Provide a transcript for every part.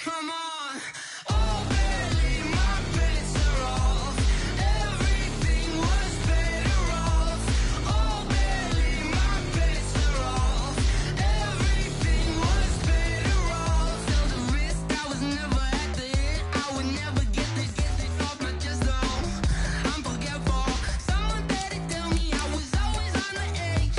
Come on. Oh, barely, my bets are off. Everything was better off. Oh, barely, my bets are off. Everything was better off. Felt the risk, I was never at the hit. I would never get this off my chest, though. I'm forgetful. Someone better tell me I was always on the edge.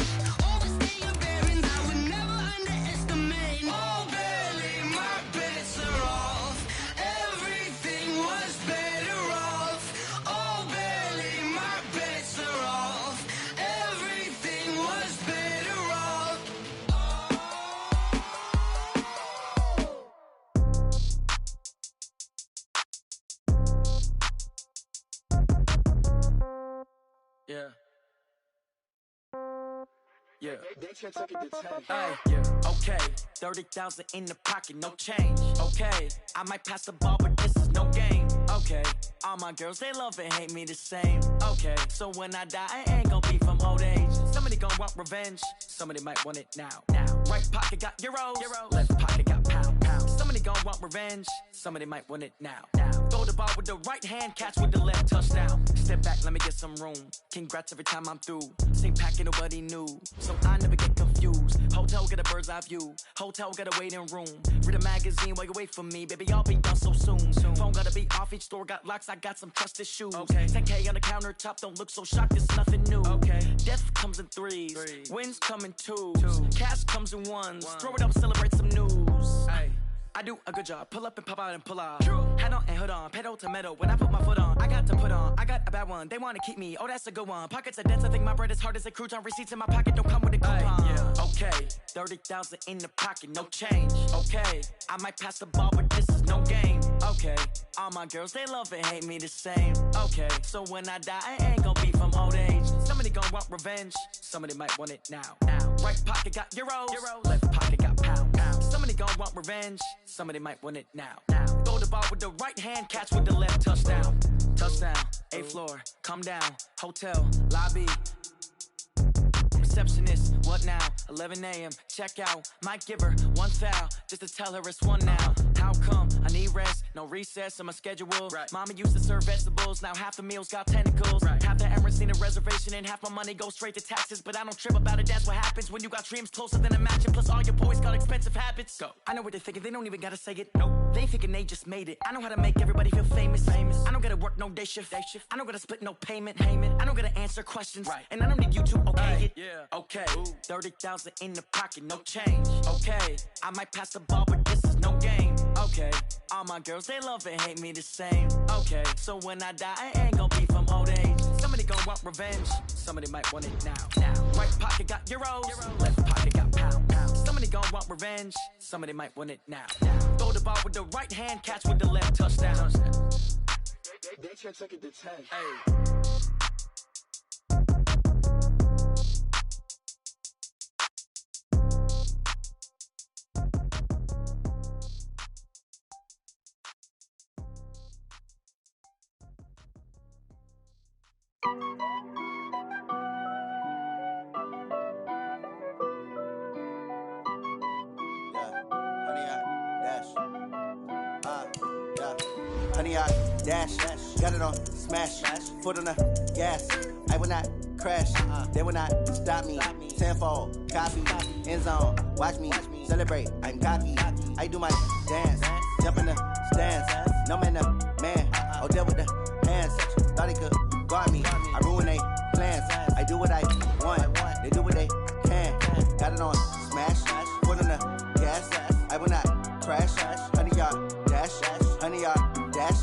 Overstay your bearings, I would never underestimate. Oh, barely, my bets are off. Everything was better off. Oh, barely, my bets are off. Everything was better off. Yeah. Yeah. Hey, yeah. Okay, 30,000 in the pocket, no change. Okay, I might pass the ball, but this is no game. Okay, all my girls, they love and hate me the same. Okay, so when I die, I ain't gonna be from old age. Somebody gonna want revenge, somebody might want it now. Right pocket got euros, left pocket got pound. Somebody gonna want revenge, somebody might want it now. Throw the ball with the right hand, catch with the left, touchdown. Step back, let me get some room. Congrats every time I'm through. Same packet, nobody knew, so I never get confused. Hotel get a bird's eye view. Hotel got a waiting room. Read a magazine while you wait for me, baby. I'll be done so soon. Phone gotta be off. Each store got locks. I got some trusted shoes. Okay. 10K on the countertop. Don't look so shocked. It's nothing new. Okay. Death comes in threes. Wins come in twos. Cash comes in ones. Throw it up, celebrate some news. Hey. I do a good job, pull up and pop out and pull off. Hat on and hood on, pedal to metal. When I put my foot on, I got to put on. I got a bad one, they wanna keep me. Oh, that's a good one. Pockets are dense, I think my bread is hard as a crouton. Receipts in my pocket don't come with a coupon. Yeah. Okay, 30,000 in the pocket, no change. Okay, I might pass the ball, but this is no game. Okay, all my girls, they love and hate me the same. Okay, so when I die, I ain't gonna be from old age. Somebody gonna want revenge, somebody might want it now. Right pocket got euros, left pocket got pound. Somebody gonna want revenge, somebody might want it now. Throw the ball with the right hand, catch with the left, touchdown. Touchdown, 8th floor, come down, hotel, lobby. Receptionist, what now? 11 a.m., check out. Might give her one foul, just to tell her it's one now. How come? I need rest, no recess in my schedule. Right. Mama used to serve vegetables, now half the meals got tentacles. Right. Half the Emirates need a reservation and half my money goes straight to taxes. But I don't trip about it, that's what happens when you got dreams closer than a matching. Plus all your boys got expensive habits. Go. I know what they're thinking, they don't even gotta say it. Nope. They ain't thinking they just made it. I know how to make everybody feel famous. I don't gotta work no day shift. I don't gotta split no payment. I don't gotta answer questions. Right. And I don't need you to okay it. Yeah. Okay, 30,000 in the pocket, no change. Okay, I might pass the ball, but this is no game. Okay, all my girls, they love and hate me the same. Okay, so when I die, I ain't gonna be from old age. Somebody gonna want revenge, somebody might want it now. Right pocket got euros, left pocket got pound. Somebody gonna want revenge, somebody might want it now. Throw the ball with the right hand, catch with the left, touchdown. They took it to 10. Hey. Honey, I dash, got it on, smash, foot on the gas. I will not crash, they will not stop me. Tenfold, copy, end zone, watch me celebrate. I'm cocky, I do my dance, jump in the stands. No man, the man, oh, deal with the hands. Thought he could guard me, I ruin they plans. I do what I want, they do what they can. Got it on, smash, foot on the gas. I will not crash, honey, y'all dash, honey, y'all dash,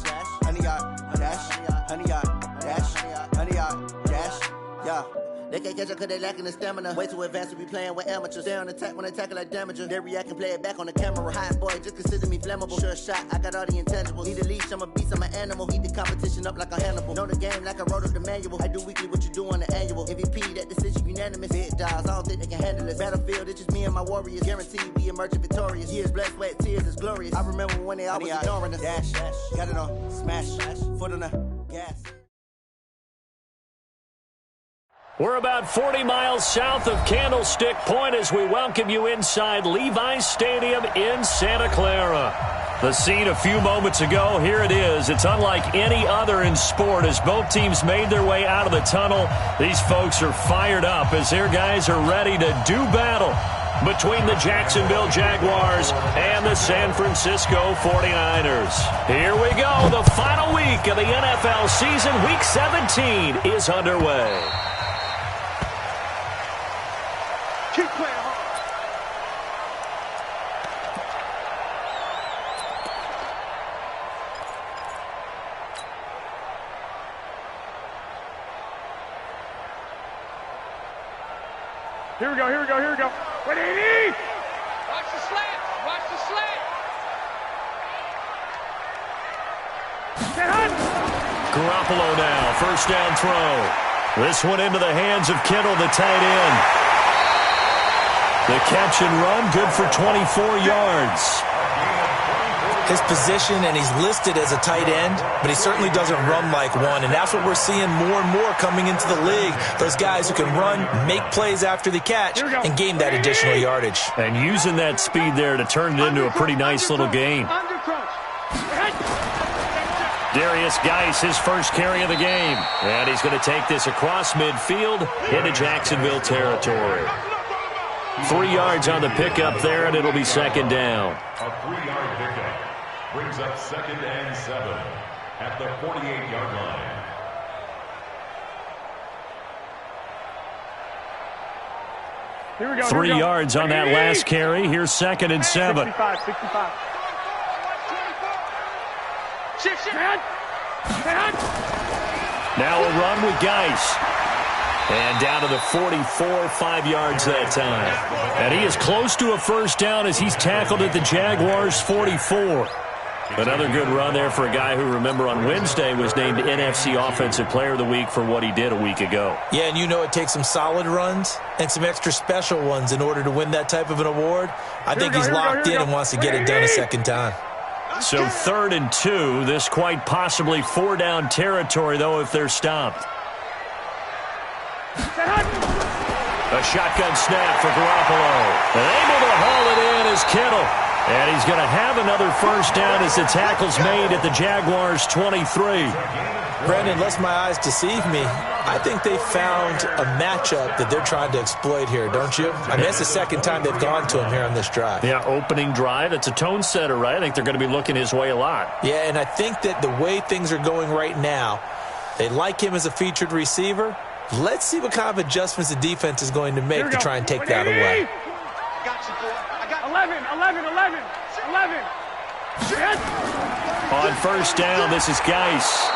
honey, y'all dash, honey, y'all dash, honey, y'all dash, yeah. They can't catch up cause they lacking the stamina. Way too advanced to be playing with amateurs. Stay on attack when they tackle like damager. They react and play it back on the camera. Hot boy, just consider me flammable. Sure shot, I got all the intangibles. Need a leash, I'm a beast, I'm an animal. Heat the competition up like a Hannibal. Know the game like I wrote up the manual. I do weekly what you do on the annual. MVP, that decision unanimous. Big dogs, I don't think they can handle it. Battlefield, it's just me and my warriors. Guaranteed we emerging victorious. Years, blood, sweat, tears, it's glorious. I remember when they always ignoring us. Dash, got it on, smash, foot on the gas. We're about 40 miles south of Candlestick Point as we welcome you inside Levi's Stadium in Santa Clara. The scene a few moments ago, here it is. It's unlike any other in sport as both teams made their way out of the tunnel. These folks are fired up as their guys are ready to do battle between the Jacksonville Jaguars and the San Francisco 49ers. Here we go. The final week of the NFL season, Week 17, is underway. Keep playing hard. Here we go, here we go, here we go. What do you need? Watch the slant. Watch the slant. Garoppolo now, first down throw. This one into the hands of Kittle, the tight end. The catch and run, good for 24 yards. His position, and he's listed as a tight end, but he certainly doesn't run like one, and that's what we're seeing more and more coming into the league. Those guys who can run, make plays after the catch, and gain that additional yardage. And using that speed there to turn it into a pretty nice little game. Darius Geis, his first carry of the game. And he's going to take this across midfield into Jacksonville territory. 3 yards on the pickup there, and it'll be second down. A 3-yard pickup brings up 2nd and 7 at the 48-yard line. Here we go. 3 yards on that last carry. Here's 2nd and 7. 65. Shift. Now a run with Geis. And down to the 44, 5 yards that time. And he is close to a first down as he's tackled at the Jaguars' 44. Another good run there for a guy who, remember, on Wednesday was named NFC Offensive Player of the Week for what he did a week ago. Yeah, and you know it takes some solid runs and some extra special ones in order to win that type of an award. I think he's locked in and wants to get it done a second time. So 3rd and 2. This quite possibly 4-down territory, though, if they're stopped. A shotgun snap for Garoppolo. And able to haul it in is Kittle. And he's going to have another first down as the tackle's made at the Jaguars' 23. Brandon, lest my eyes deceive me, I think they found a matchup that they're trying to exploit here, don't you? I mean, it's the second time they've gone to him here on this drive. Yeah, opening drive. It's a tone setter, right? I think they're going to be looking his way a lot. Yeah, and I think that the way things are going right now, they like him as a featured receiver. Let's see what kind of adjustments the defense is going to make to try and take that away. Got you, boy. I got 11. On first down, this is Geis.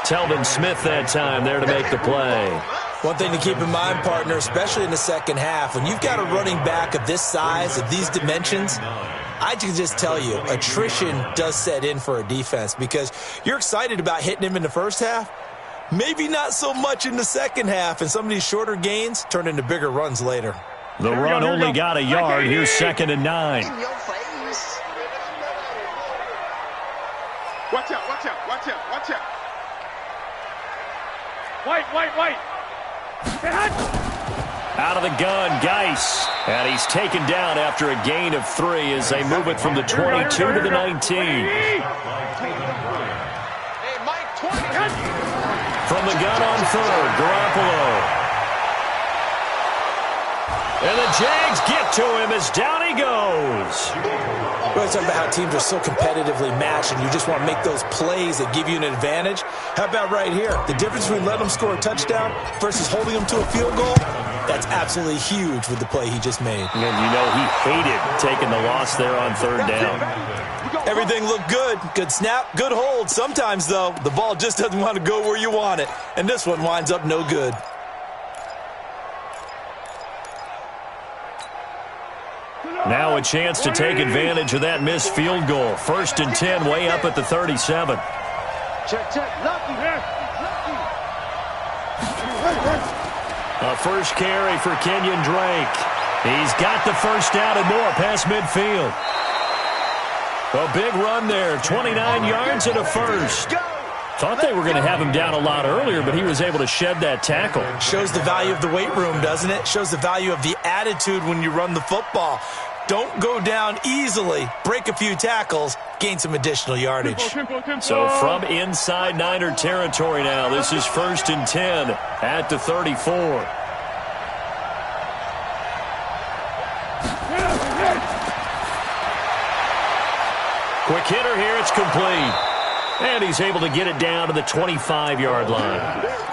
Telvin Smith that time there to make the play. One thing to keep in mind, partner, especially in the second half, when you've got a running back of this size, of these dimensions, I can just tell you, attrition does set in for a defense because you're excited about hitting him in the first half. Maybe not so much in the second half, and some of these shorter gains turn into bigger runs later. The run only got a yard. Here's 2nd and 9. Watch out. White. Out of the gun, Geis. And he's taken down after a gain of 3 as they move it from the 22 to the 19. Hey, Mike, 20. From the gun on 3rd, Garoppolo. And the Jags get to him as down he goes. We're talking about how teams are so competitively matched and you just want to make those plays that give you an advantage. How about right here? The difference between letting them score a touchdown versus holding them to a field goal, that's absolutely huge with the play he just made. And you know he hated taking the loss there on 3rd down. Everything looked good. Good snap, good hold. Sometimes, though, the ball just doesn't want to go where you want it. And this one winds up no good. Now a chance to take advantage of that missed field goal. 1st and 10, way up at the 37. Check. Lucky. A first carry for Kenyon Drake. He's got the first down and more past midfield. A big run there, 29 yards and a first. Thought they were going to have him down a lot earlier, but he was able to shed that tackle. Shows the value of the weight room, doesn't it? Shows the value of the attitude when you run the football. Don't go down easily. Break a few tackles. Gain some additional yardage. So from inside Niner territory now, this is 1st and 10 at the 34. Quick hitter here, it's complete. And he's able to get it down to the 25-yard line.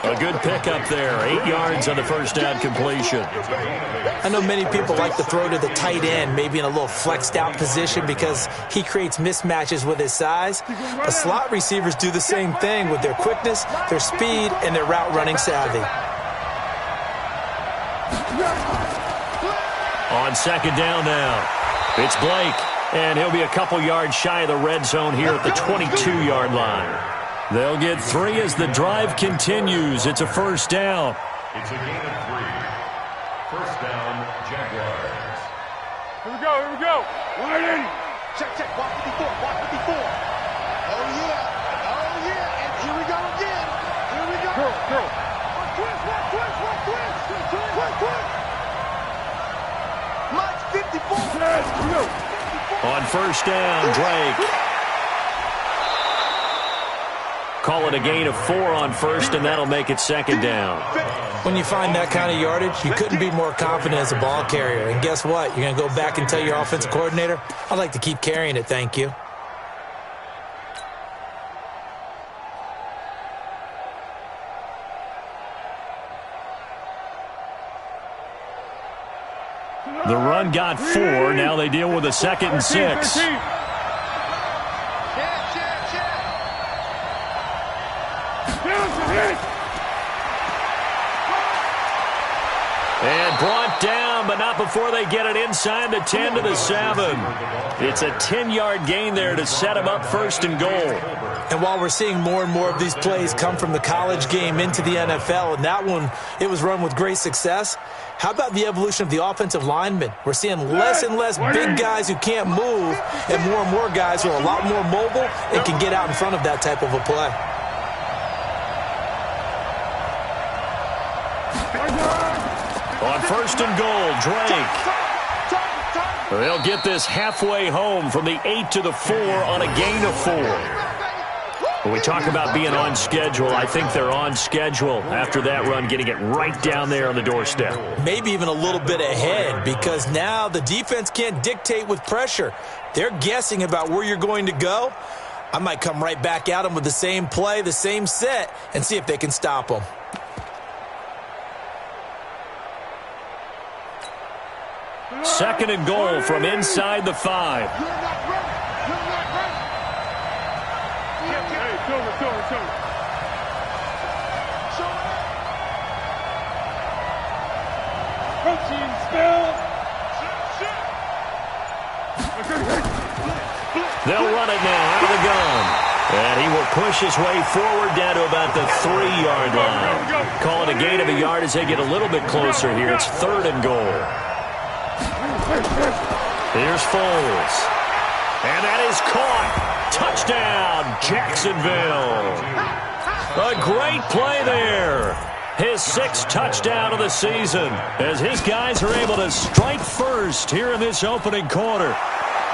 A good pickup there, 8 yards on the first down completion. I know many people like to throw to the tight end, maybe in a little flexed out position because he creates mismatches with his size. The slot receivers do the same thing with their quickness, their speed, and their route running savvy. On 2nd down now, it's Blake. And he'll be a couple yards shy of the red zone here at the 22-yard line. They'll get 3 as the drive continues. It's a 1st down. It's a gain of 3. 1st down, Jaguars. Here we go, here we go. Right in. Check, check. Watch 54. Watch 54. Oh, yeah. Oh, yeah. And here we go again. Here we go. Girl. Twist. Mike's 54. Yes, here we go. On 1st down, Drake. Call it a gain of 4 on 1st, and that'll make it 2nd down. When you find that kind of yardage, you couldn't be more confident as a ball carrier. And guess what? You're going to go back and tell your offensive coordinator, I'd like to keep carrying it, thank you. The run got 4. Now they deal with a 2nd and 6. And brought down, but not before they get it inside the 10 to the 7. It's a 10-yard gain there to set them up 1st and goal. And while we're seeing more and more of these plays come from the college game into the NFL, and that one, it was run with great success, how about the evolution of the offensive linemen? We're seeing less and less big guys who can't move and more guys who are a lot more mobile and can get out in front of that type of a play. On 1st and goal, Drake. They'll get this halfway home from the 8 to the 4 on a gain of 4. When we talk about being on schedule, I think they're on schedule after that run, getting it right down there on the doorstep. Maybe even a little bit ahead, because now the defense can't dictate with pressure. They're guessing about where you're going to go. I might come right back at them with the same play, the same set, and see if they can stop them. Second and goal from inside the 5. They'll run it now out of the gun. And he will push his way forward down to about the 3-yard line. Call it a gain of a yard as they get a little bit closer here. It's 3rd and goal. Here's Foles. And that is caught. Touchdown, Jacksonville. A great play there. His 6th touchdown of the season as his guys are able to strike first here in this opening quarter.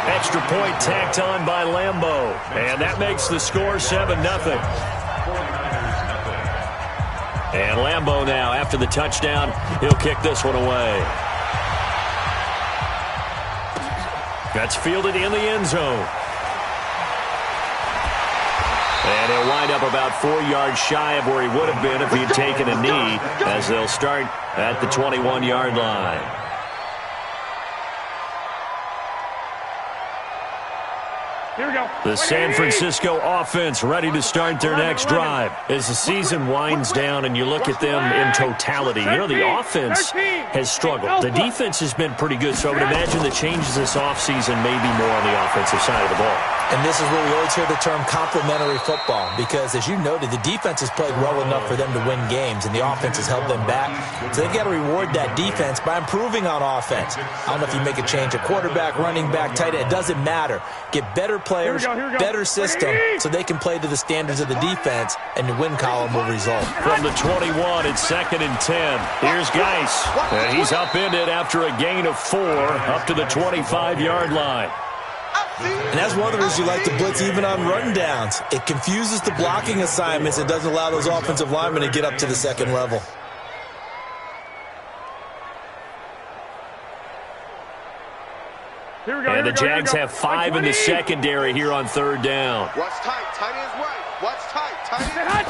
Extra point tacked on by Lambeau. And that makes the score 7-0. And Lambeau now, after the touchdown, he'll kick this one away. That's fielded in the end zone. And he'll wind up about 4 yards shy of where he would have been if he had taken a knee, as they'll start at the 21-yard line. Here we go. The San Francisco offense ready to start their next drive. As the season winds down and you look at them in totality, you know, the offense has struggled. The defense has been pretty good, so I would imagine the changes this offseason may be more on the offensive side of the ball. And this is where we always hear the term complementary football, because, as you noted, the defense has played well enough for them to win games, and the offense has held them back. So they've got to reward that defense by improving on offense. I don't know if you make a change at quarterback, running back, tight end. It doesn't matter. Get better players, better system, so they can play to the standards of the defense, and the win column will result. From the 21, it's 2nd and 10. Here's Geis. And he's upended after a gain of 4 up to the 25-yard line. And that's one of the reasons you like to blitz even on rundowns. It confuses the blocking assignments and doesn't allow those offensive linemen to get up to the second level. And the Jags have 5 in the secondary here on 3rd down. Watch tight. Tight ends right. Watch tight. Tight ends.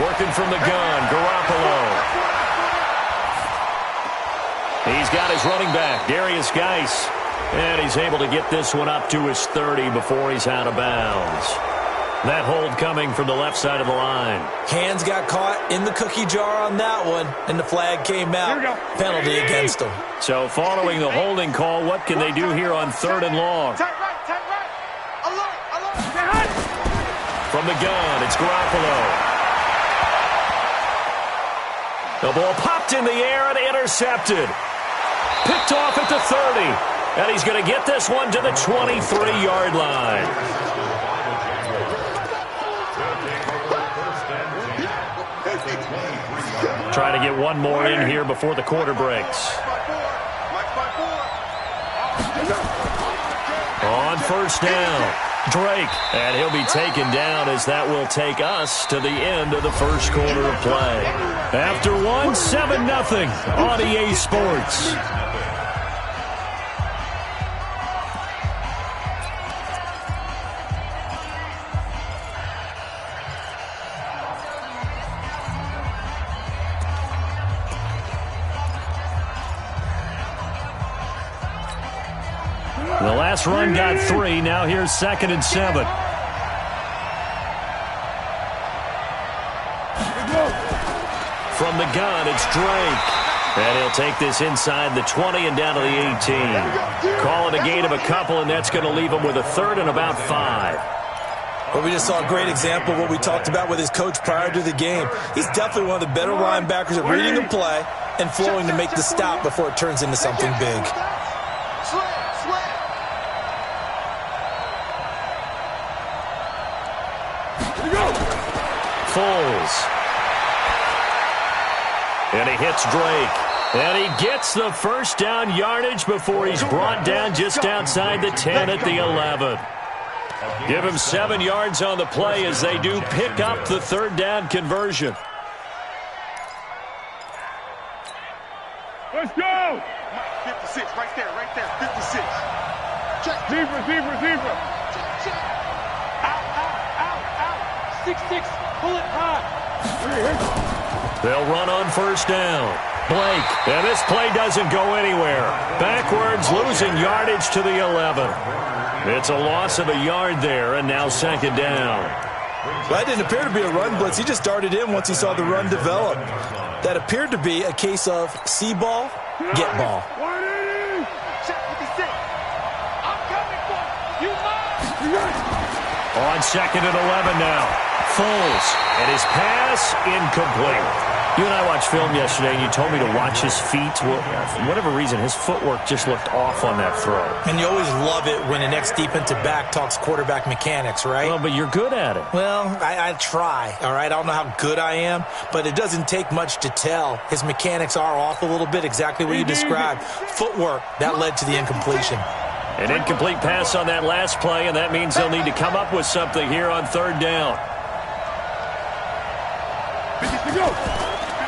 Working from the gun, Garoppolo. He's got his running back, Darius Geis. And he's able to get this one up to his 30 before he's out of bounds. That hold coming from the left side of the line. Hands got caught in the cookie jar on that one, and the flag came out. Penalty against him. So following the holding call, what can they do here on 3rd and long? Tight right. Tight right. Alert. From the gun, it's Garoppolo. The ball popped in the air and intercepted. Picked off at the 30. And he's going to get this one to the 23-yard line. Try to get one more in here before the quarter breaks. On 1st down, Drake. And he'll be taken down as that will take us to the end of the 1st quarter of play. After one, 7-0 on EA Sports. The last run got 3. Now here's 2nd and 7. From the gun, it's Drake. And he'll take this inside the 20 and down to the 18. Call it a gain of a couple, and that's going to leave him with a 3rd and about 5. Well, we just saw a great example of what we talked about with his coach prior to the game. He's definitely one of the better linebackers at reading a play and flowing to make the stop before it turns into something big. Foles. And he hits Drake. And he gets the 1st down yardage before he's brought down just outside the 10 at the 11. Give him 7 yards on the play as they do pick up the 3rd down conversion. Let's go! 56, right there, 56. Check. Deeper. Out. 6-6. Pull it high. They'll run on 1st down. Blake, and this play doesn't go anywhere. Backwards, losing yardage to the 11. It's a loss of a yard there, and now 2nd down. Well, that didn't appear to be a run blitz. He just darted in once he saw the run develop. That appeared to be a case of see ball, get ball. Check 56. I'm coming for you. On 2nd and 11 now. Foles, and his pass incomplete. You and I watched film yesterday, and you told me to watch his feet. Well, for whatever reason, his footwork just looked off on that throw. And you always love it when the next defensive back talks quarterback mechanics, right? Well, but you're good at it. Well, I try, all right? I don't know how good I am, but it doesn't take much to tell. His mechanics are off a little bit, exactly what you described. Footwork, that led to the incompletion. An incomplete pass on that last play, and that means they'll need to come up with something here on 3rd down.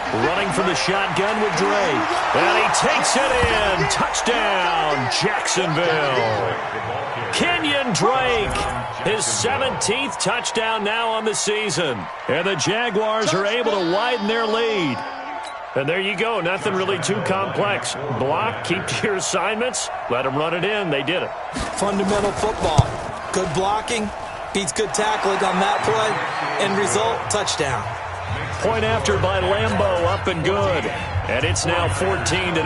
Running from the shotgun with Drake. And he takes it in. Touchdown, Jacksonville. Kenyon Drake, his 17th touchdown now on the season. And the Jaguars are able to widen their lead. And there you go. Nothing really too complex. Block, keep to your assignments, let them run it in. They did it. Fundamental football. Good blocking beats good tackling on that play. End result, touchdown. Point after by Lambeau, up and good. And it's now 14-0.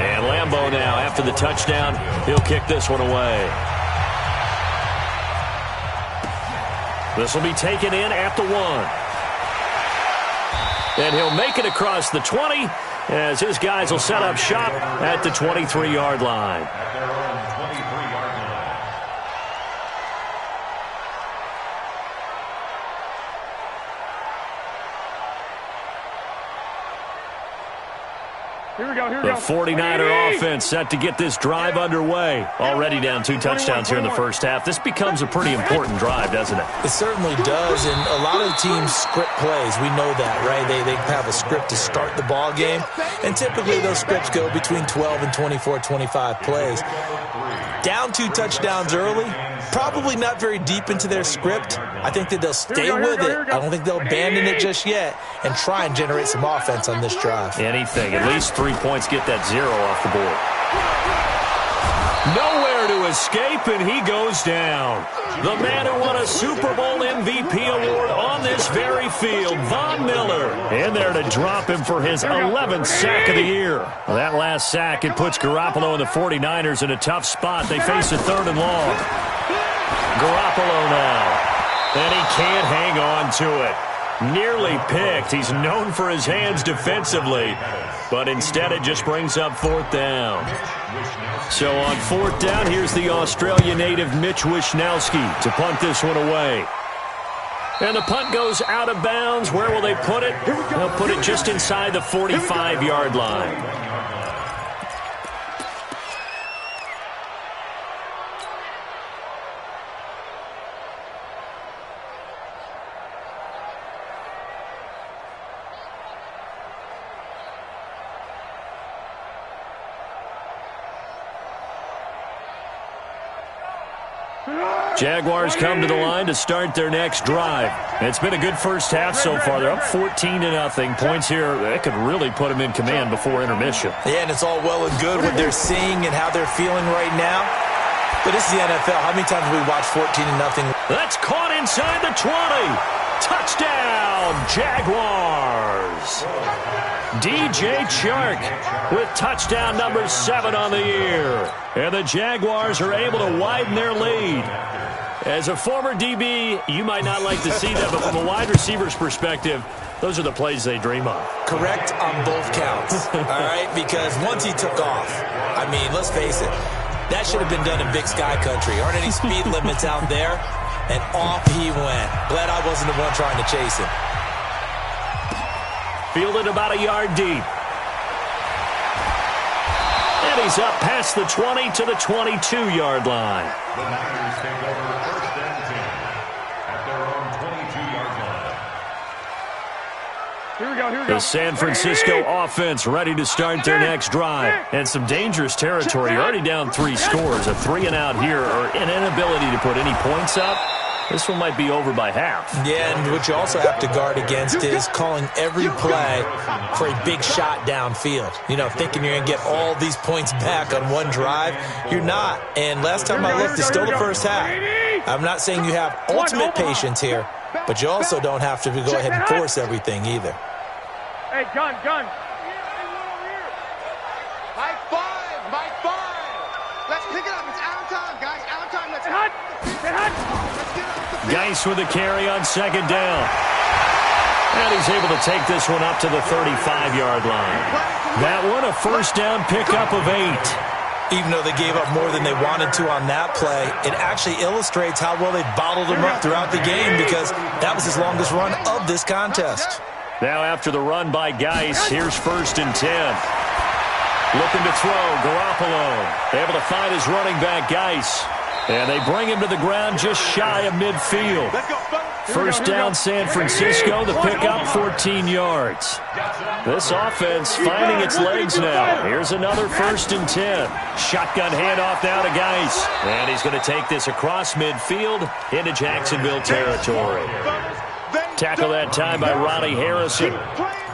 And Lambeau now, after the touchdown, he'll kick this one away. This will be taken in at the 1. And he'll make it across the 20 as his guys will set up shop at the 23-yard line. At their own 23-yard line. Here we go, here we The go. 49er offense set to get this drive underway. Already down 2 touchdowns here in the first half. This becomes a pretty important drive, doesn't it? It certainly does, and a lot of teams script plays. We know that, right? They have a script to start the ball game, and typically those scripts go between 12 and 24, 25 plays. Down 2 touchdowns early, probably not very deep into their script. I think that they'll stay with it. I don't think they'll abandon it just yet and try and generate some offense on this drive. Anything. At least 3 points, get that 0 off the board. Nowhere to escape, and he goes down. The man who won a Super Bowl MVP award on this very field, Von Miller. In there to drop him for his 11th sack of the year. Well, that last sack, it puts Garoppolo and the 49ers in a tough spot. They face a 3rd and long. Garoppolo now. And he can't hang on to it. Nearly picked. He's known for his hands defensively, but instead it just brings up 4th down. So on 4th down, here's the Australia native Mitch Wishnowsky to punt this one away. And the punt goes out of bounds. Where will they put it? They'll put it just inside the 45-yard line. Jaguars come to the line to start their next drive. It's been a good first half so far. They're up 14-0. Points here, that could really put them in command before intermission. Yeah, and it's all well and good what they're seeing and how they're feeling right now. But this is the NFL. How many times have we watched 14-0? That's caught inside the 20. Touchdown, Jaguars. DJ Chark with touchdown number 7 on the year. And the Jaguars are able to widen their lead. As a former DB, you might not like to see that, but from a wide receiver's perspective, those are the plays they dream of. Correct on both counts, all right? Because once he took off, I mean, let's face it, that should have been done in Big Sky Country. Aren't any speed limits out there? And off he went. Glad I wasn't the one trying to chase him. Fielded about a yard deep. And he's up past the 20 to the 22-yard line. The Niners take over 1st and 10 at their own 22-yard line. Here we go, here we go. The San Francisco offense ready to start their next drive. And some dangerous territory. Already down 3 scores. A 3-and-out here, or an inability to put any points up. This one might be over by half. Yeah, and what you also have to guard against is calling every play for a big shot downfield. You know, thinking you're going to get all these points back on one drive. You're not. And last time I looked, it's still the first half. I'm not saying you have ultimate patience here, but you also don't have to go ahead and force everything either. Hey, gun. Mike 5, Mike 5. Let's pick it up. It's out of time, guys. Out of time. Let's Hut. Geis with a carry on 2nd down. And he's able to take this one up to the 35-yard line. That one, a 1st down pickup of 8. Even though they gave up more than they wanted to on that play, it actually illustrates how well they bottled him up throughout the game because that was his longest run of this contest. Now after the run by Geis, here's 1st and 10. Looking to throw, Garoppolo. Able to find his running back, Geis. And they bring him to the ground just shy of midfield. 1st down San Francisco, the pickup 14 yards. This offense finding its legs now. Here's another 1st and 10. Shotgun handoff now to Geis. And he's going to take this across midfield into Jacksonville territory. Tackle that time by Ronnie Harrison.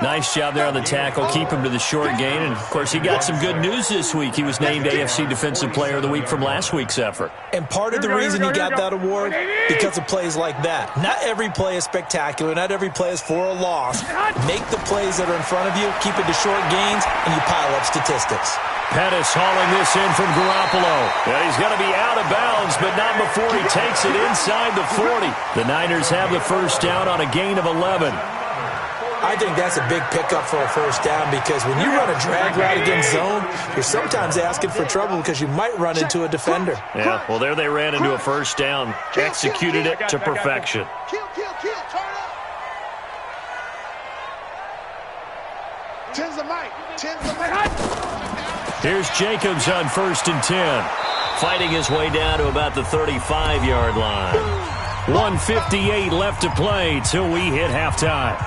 Nice job there on the tackle. Keep him to the short gain. And, of course, he got some good news this week. He was named AFC Defensive Player of the Week from last week's effort. And part of the reason he got that award, because of plays like that. Not every play is spectacular. Not every play is for a loss. Make the plays that are in front of you, keep it to short gains, and you pile up statistics. Pettis hauling this in from Garoppolo. And he's going to be out of bounds, but not before he takes it inside the 40. The Niners have the first down on a gain of 11. I think that's a big pickup for a first down because when you run a drag route against zone, you're sometimes asking for trouble because you might run into a defender. Yeah, well, there they ran into a first down. Executed it to perfection. Kill, turn up. Tens of Mike. Here's Jacobs on 1st and 10. Fighting his way down to about the 35-yard line. 1:58 left to play till we hit halftime.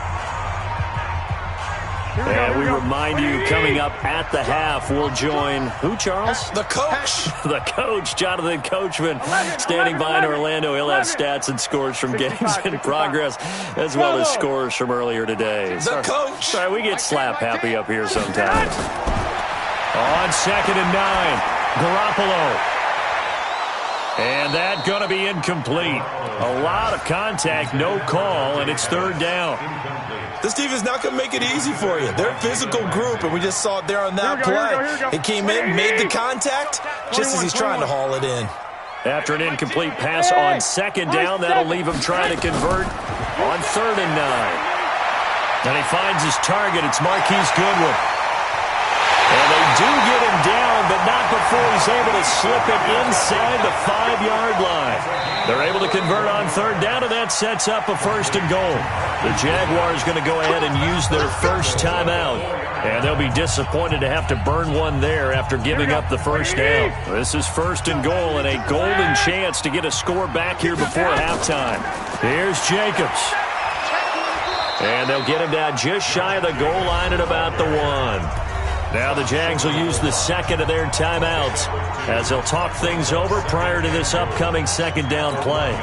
And we remind you, coming up at the half, we'll join who, Charles? The coach. The coach, Jonathan Coachman, standing by in Orlando. He'll have stats and scores from games in progress, as well as scores from earlier today. The coach. Sorry, we get slap happy up here sometimes. On 2nd and 9, Garoppolo. And that going to be incomplete. A lot of contact, no call, and it's 3rd down. This team is not going to make it easy for you. They're a physical group, and we just saw it there on that play. He came in, made the contact, just as he's trying to haul it in. After an incomplete pass on 2nd down, that'll leave him trying to convert on 3rd and 9. And he finds his target. It's Marquise Goodwin. And they do get him down, but not before he's able to slip it inside the 5-yard line. They're able to convert on 3rd down, and that sets up a 1st and goal. The Jaguars going to go ahead and use their first timeout, and they'll be disappointed to have to burn one there after giving up the first down. This is 1st and goal and a golden chance to get a score back here before halftime. Here's Jacobs. And they'll get him down just shy of the goal line at about the 1. Now the Jags will use the second of their timeouts as they'll talk things over prior to this upcoming 2nd down play.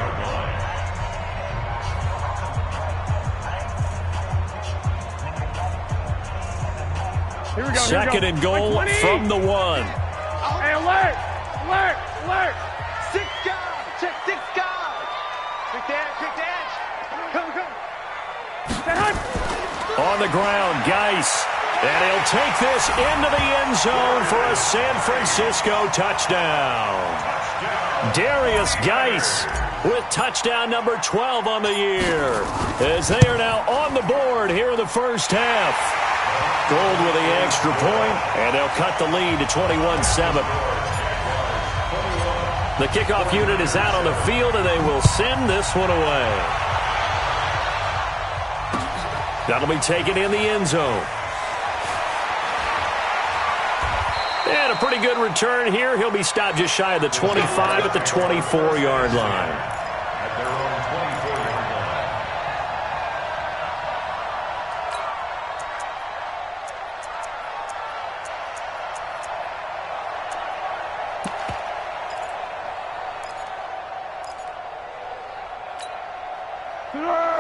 Here we go, 2nd and goal from the 1. Hey, alert! 6 guys! Check 6 guys! Quick dash! Come! On the ground, Geis. And he'll take this into the end zone for a San Francisco touchdown. Darius Geis with touchdown number 12 on the year, as they are now on the board here in the first half. Gold with the extra point, and they'll cut the lead to 21-7. The kickoff unit is out on the field, and they will send this one away. That'll be taken in the end zone. And a pretty good return here. He'll be stopped just shy of the 25 at the 24-yard line.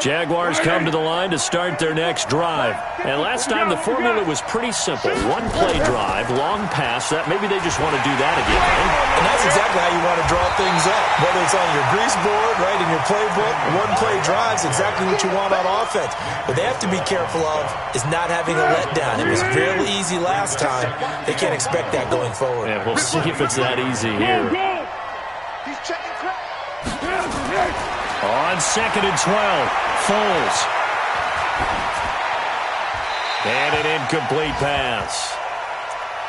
Jaguars come to the line to start their next drive. And last time the formula was pretty simple. One-play drive, long pass. That maybe they just want to do that again, right? And that's exactly how you want to draw things up. Whether it's on your grease board, right, in your playbook, one-play drives, exactly what you want on offense. What they have to be careful of is not having a letdown. It was fairly easy last time. They can't expect that going forward. Yeah, we'll see if it's that easy here. He's checking crap. On 2nd and 12. Foles. And an incomplete pass.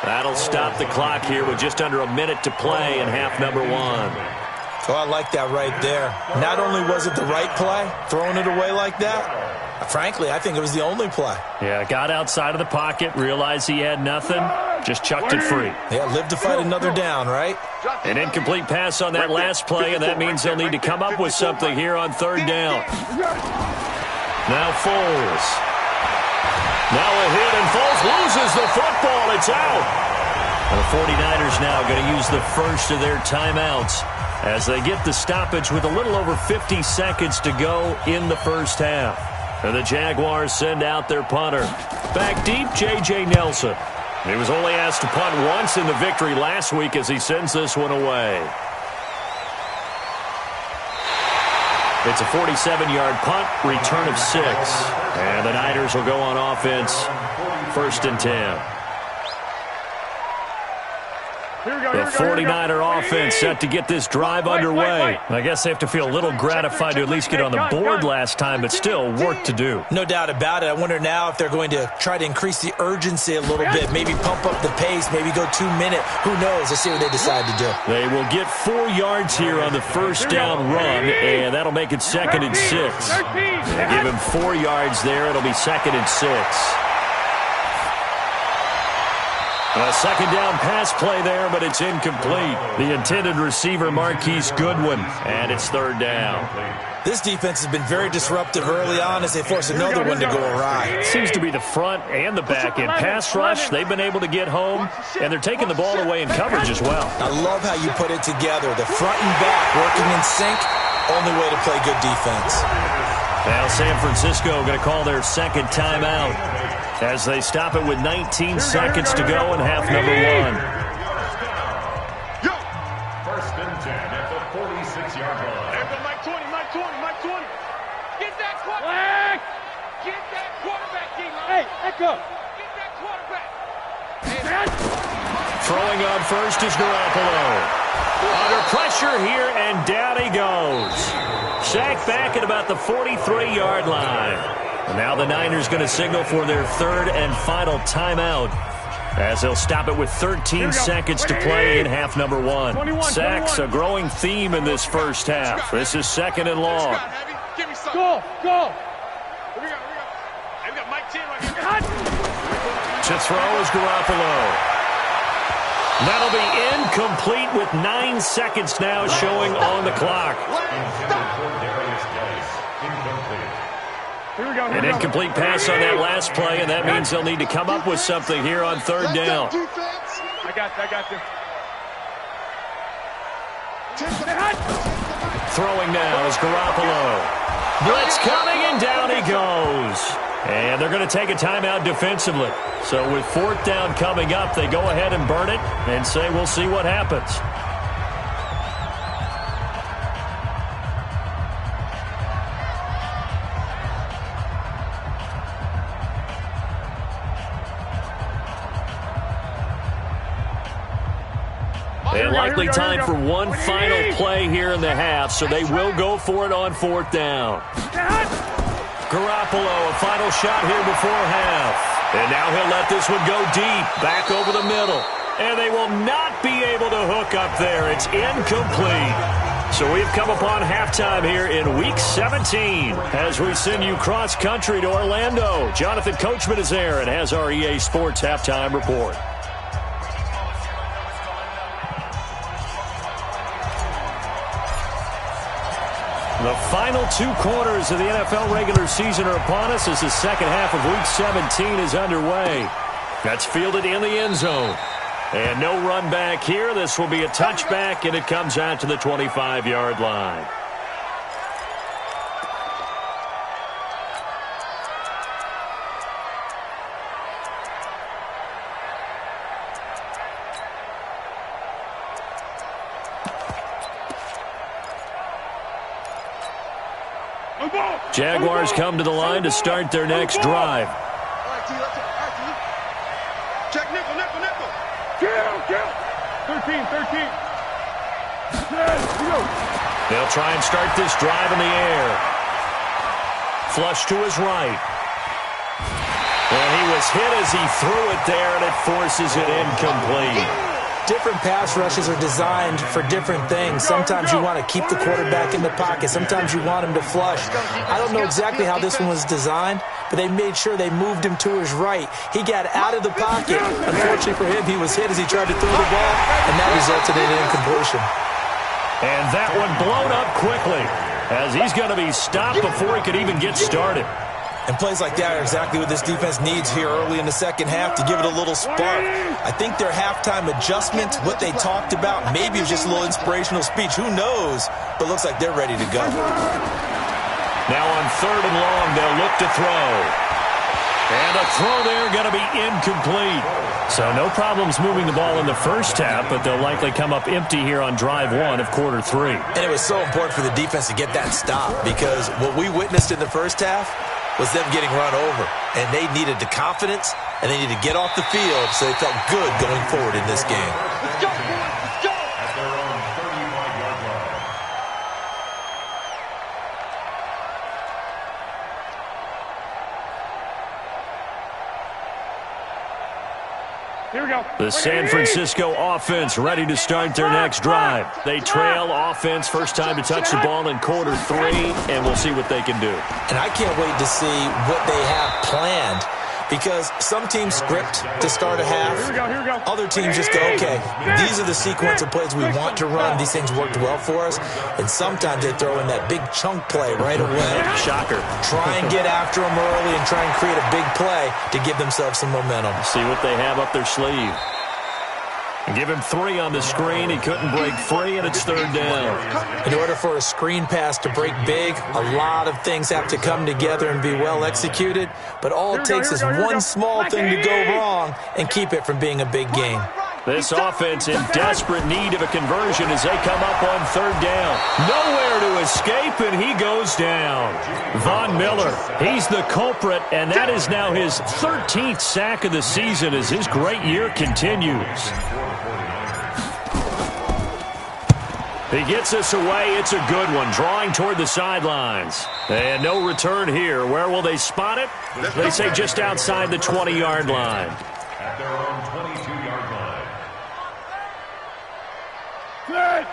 That'll stop the clock here with just under a minute to play in half number 1. Oh, I like that right there. Not only was it the right play, throwing it away like that, frankly, I think it was the only play. Yeah, got outside of the pocket, realized he had nothing, just chucked it free. Yeah, live to fight another down, right? An incomplete pass on that last play, and that means they'll need to come up with something here on 3rd down. Now Foles. Now a hit, and Foles loses the football. It's out. And the 49ers now going to use the first of their timeouts as they get the stoppage with a little over 50 seconds to go in the first half. And the Jaguars send out their punter. Back deep, J.J. Nelson. He was only asked to punt once in the victory last week as he sends this one away. It's a 47-yard punt, return of 6. And the Niners will go on offense, 1st and 10. The 49er offense set to get this drive underway. I guess they have to feel a little gratified to at least get on the board last time, but still work to do. No doubt about it. I wonder now if they're going to try to increase the urgency a little bit, maybe pump up the pace, maybe go 2-minute. Who knows? Let's see what they decide to do. They will get 4 yards here on the first down run, and that'll make it 2nd and 6. They give him 4 yards there. It'll be 2nd and 6. A second down pass play there, but it's incomplete. The intended receiver, Marquise Goodwin, and it's 3rd down. This defense has been very disruptive early on as they force another one to go awry. It seems to be the front and the back end. Pass rush, they've been able to get home, and they're taking the ball away in coverage as well. I love how you put it together. The front and back working in sync, only way to play good defense. Now San Francisco going to call their 2nd timeout as they stop it with 19 seconds to go in half number 1. 1st and 10 at the 46-yard line. Mike 20, Mike 20, Mike 20. Get that quarterback. Get that quarterback, D-line. Hey, echo. Get that quarterback. Throwing on first is Garoppolo. Under pressure here, and down he goes. Sacked back at about the 43-yard line. And now the Niners going to signal for their 3rd and final timeout as they'll stop it with 13 seconds to play in half number 1. Sacks, a growing theme in this first half. This is 2nd and long. Go, go. Here we go. Mike 10 right here. To throw is Garoppolo. That'll be incomplete with 9 seconds now showing on the clock. An incomplete pass on that last play, and that means they'll need to come up with something here on 3rd down. I got you. Throwing now is Garoppolo. Blitz coming, and down he goes. And they're going to take a timeout defensively. So with 4th down coming up, they go ahead and burn it and say we'll see what happens. And likely time for one final play here in the half, so they will go for it on 4th down. Garoppolo, a final shot here before half. And now he'll let this one go deep, back over the middle. And they will not be able to hook up there. It's incomplete. So we've come upon halftime here in Week 17 as we send you cross-country to Orlando. Jonathan Coachman is there and has our EA Sports Halftime Report. The final 2 quarters of the NFL regular season are upon us as the second half of Week 17 is underway. That's fielded in the end zone. And no run back here. This will be a touchback, and it comes out to the 25-yard line. Jaguars come to the line to start their next drive. Check nickel. Kill. 13. They'll try and start this drive in the air. Flush to his right. And he was hit as he threw it there, and it forces it incomplete. Different pass rushes are designed for different things. Sometimes you want to keep the quarterback in the pocket. Sometimes you want him to flush. I don't know exactly how this one was designed, but they made sure they moved him to his right. He got out of the pocket. Unfortunately for him, he was hit as he tried to throw the ball, and that resulted in an incompletion. And that one blown up quickly as he's going to be stopped before he could even get started. And plays like that are exactly what this defense needs here early in the second half to give it a little spark. I think their halftime adjustment, what they talked about, maybe it was just a little inspirational speech. Who knows? But looks like they're ready to go. Now on 3rd and long, they'll look to throw. And a throw there going to be incomplete. So no problems moving the ball in the first half, but they'll likely come up empty here on drive 1 of quarter 3. And it was so important for the defense to get that stop, because what we witnessed in the first half was them getting run over. And they needed the confidence, and they needed to get off the field so they felt good going forward in this game. Let's go, boys. Let's go. At their own 35-yard line. Here we go. The San Francisco offense ready to start their next drive. They trail offense, first time to touch the ball in quarter 3, and we'll see what they can do. And I can't wait to see what they have planned, because some teams script to start a half. Here we go. Other teams just go, okay, these are the sequence of plays we want to run. These things worked well for us. And sometimes they throw in that big chunk play right away. Shocker. Try and get after them early and try and create a big play to give themselves some momentum. See what they have up their sleeve. Give him 3 on the screen. He couldn't break free, and it's 3rd down. In order for a screen pass to break big, a lot of things have to come together and be well executed. But all it takes is one small thing to go wrong and keep it from being a big game. This offense in desperate need of a conversion as they come up on 3rd down. Nowhere to escape, and he goes down. Von Miller, he's the culprit, and that is now his 13th sack of the season as his great year continues. He gets us away. It's a good one, drawing toward the sidelines. And no return here. Where will they spot it? They say just outside the 20-yard line. At their own 22-yard line.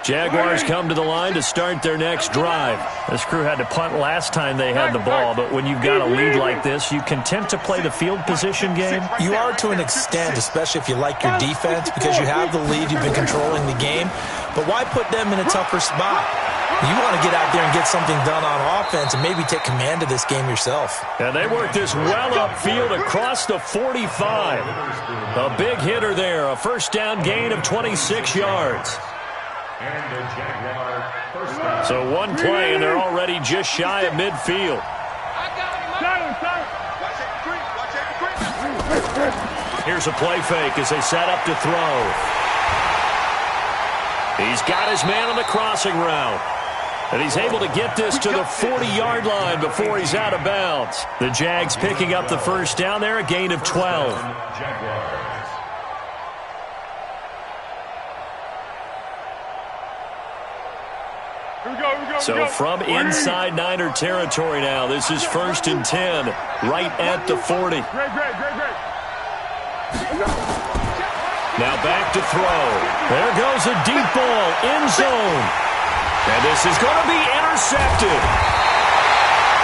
Jaguars come to the line to start their next drive. This crew had to punt last time they had the ball, but when you've got a lead like this, you can tempt to play the field position game. You are to an extent, especially if you like your defense, because you have the lead, you've been controlling the game. But why put them in a tougher spot? You want to get out there and get something done on offense and maybe take command of this game yourself. And they work this well upfield across the 45. A big hitter there, a first down gain of 26 yards. And the Jaguar first down. So one play, and they're already just shy of midfield. Here's a play fake as they set up to throw. He's got his man on the crossing route. And he's able to get this to the 40-yard line before he's out of bounds. The Jags picking up the first down there, a gain of 12. Jaguars. So from inside Niner territory now, this is 1st and 10, right at the 40. Now back to throw. There goes a deep ball, end zone. And this is going to be intercepted.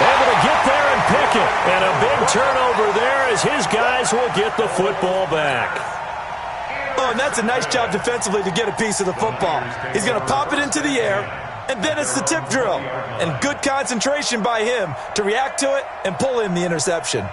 Able to get there and pick it. And a big turnover there as his guys will get the football back. Oh, and that's a nice job defensively to get a piece of the football. He's going to pop it into the air, and then it's the tip drill. And good concentration by him to react to it and pull in the interception.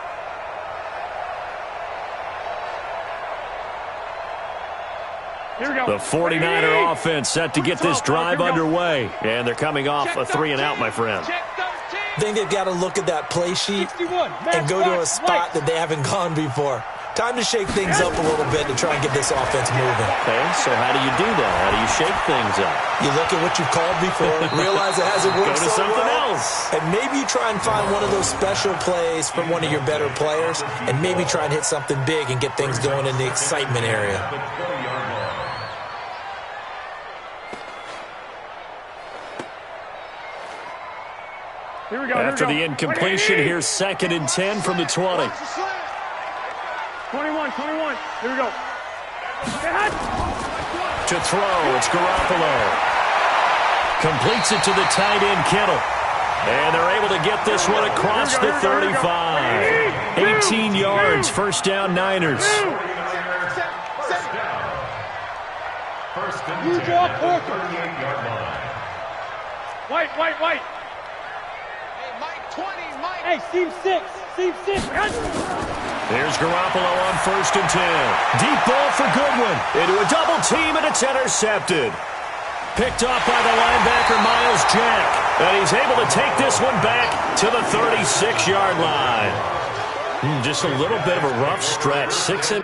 The 49er offense set to get this drive underway. And they're coming off a 3-and-out, my friend. I think they've got to look at that play sheet and go to a spot that they haven't gone before. Time to shake things up a little bit to try and get this offense moving. Okay, so how do you do that? How do you shake things up? You look at what you've called before, realize it hasn't worked Go to so something well, else. and maybe you try and find one of those special plays from one of your better players, and maybe try and hit something big and get things going in the excitement area. The 20-yard line. After the incompletion, here's 2nd and 10 from the 20. 21. Here we go. To throw, it's Garoppolo. Completes it to the tight end, Kittle. And they're able to get this one across the 35. 18 yards, first down, Niners. First and 10 at the 38-yard line. White. Hey, Mike 20, Mike. Hey, Steve 6. There's Garoppolo on 1st and 10. Deep ball for Goodwin. Into a double team, and it's intercepted. Picked off by the linebacker, Miles Jack. And he's able to take this one back to the 36-yard line. Just a little bit of a rough stretch. 6 and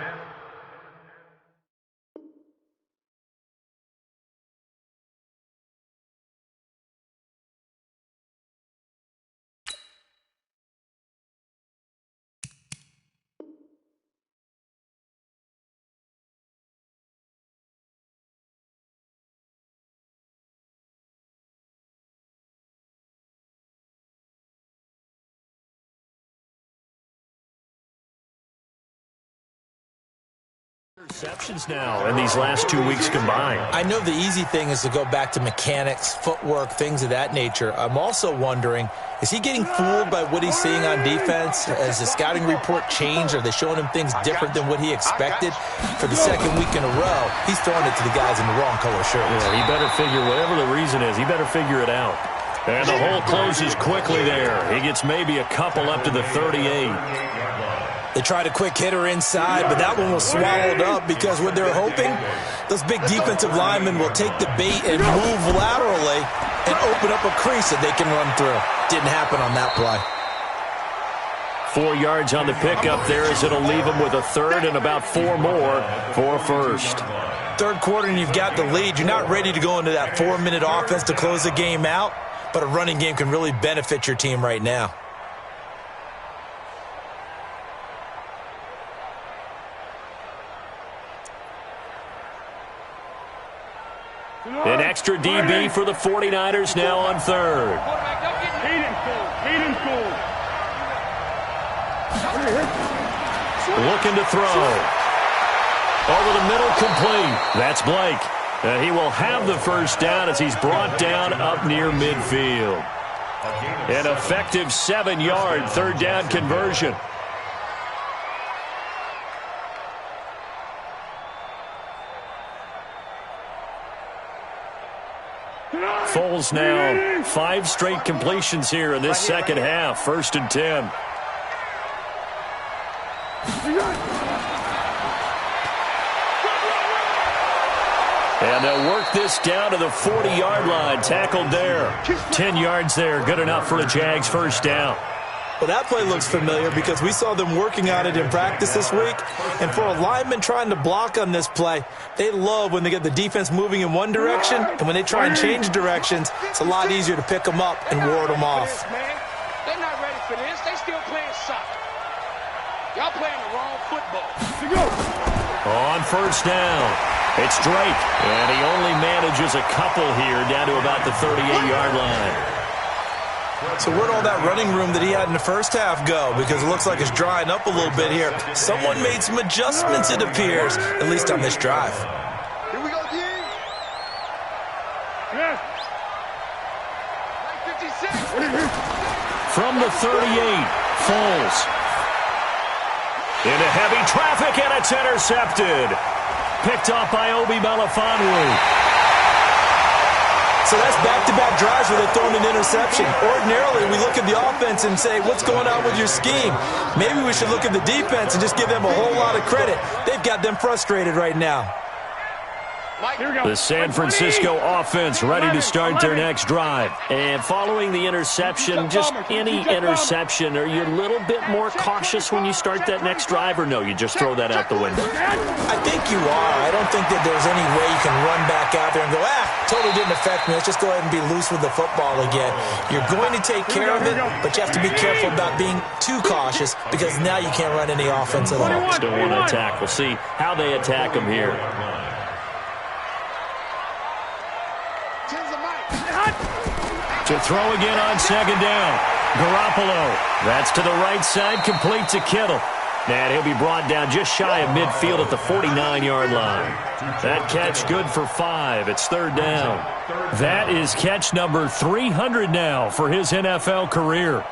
interceptions now in these last 2 weeks combined. I know the easy thing is to go back to mechanics, footwork, things of that nature. I'm also wondering, is he getting fooled by what he's seeing on defense? Has the scouting report changed? Are they showing him things different than what he expected? For the second week in a row, he's throwing it to the guys in the wrong color shirts. Yeah, he better figure, whatever the reason is, he better figure it out. And the hole closes quickly there. He gets maybe a couple up to the 38. They tried a quick hitter inside, but that one was swallowed up because what they're hoping, those big defensive linemen will take the bait and move laterally and open up a crease that they can run through. Didn't happen on that play. 4 yards on the pickup there as it'll leave them with a third and about 4 more for a first. Third quarter and you've got the lead. You're not ready to go into that 4-minute offense to close the game out, but a running game can really benefit your team right now. An extra DB for the 49ers now on third. Looking to throw. Over the middle, complete. That's Blake. He will have the first down as he's brought down up near midfield. An effective 7-yard third down conversion. Foles now 5 straight completions here in this second half. 1st and 10. And they'll work this down to the 40-yard line. Tackled there. 10 yards there. Good enough for a Jags first down. Well, that play looks familiar because we saw them working on it in practice this week. And for a lineman trying to block on this play, they love when they get the defense moving in one direction. And when they try and change directions, it's a lot easier to pick them up and ward them off. They're not ready for this. They still playing soccer. Y'all playing the wrong football. On first down, it's Drake. And he only manages a couple here down to about the 38-yard line. So where'd all that running room that he had in the first half go? Because it looks like it's drying up a little bit here. Someone made some adjustments, it appears, at least on this drive. Here we go, G. Yes. 56. From the 38, Foles. Into heavy traffic, and it's intercepted. Picked off by Obi Melifonwu. So that's back-to-back drives where they're throwing an interception. Ordinarily, we look at the offense and say, what's going on with your scheme? Maybe we should look at the defense and just give them a whole lot of credit. They've got them frustrated right now. The San Francisco offense ready to start their next drive. And following the interception, just any interception, are you a little bit more cautious when you start that next drive, or no, you just throw that out the window? I think you are. I don't think that there's any way you can run back out there and go, totally didn't affect me. Let's just go ahead and be loose with the football again. You're going to take care of it, but you have to be careful about being too cautious because now you can't run any offense at all. Still want to attack. We'll see how they attack them here. To throw again on second down. Garoppolo. That's to the right side, complete to Kittle. And he'll be brought down just shy of midfield at the 49-yard line. That catch good for 5. It's third down. That is catch number 300 now for his NFL career.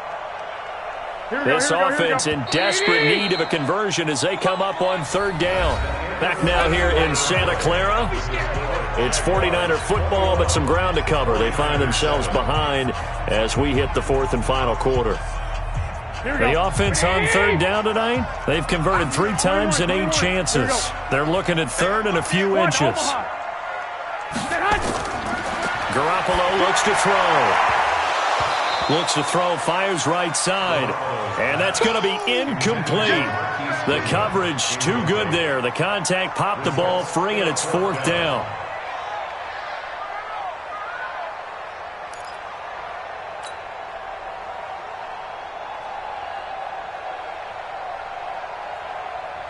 This offense in desperate need of a conversion as they come up on third down. Back now here in Santa Clara. It's 49er football, but some ground to cover. They find themselves behind as we hit the 4th and final quarter. The offense on third down tonight, they've converted 3 times in 8 chances. They're looking at third and a few inches. Garoppolo looks to throw. Looks to throw, fires right side. And that's going to be incomplete. The coverage too good there. The contact popped the ball free, and it's 4th down.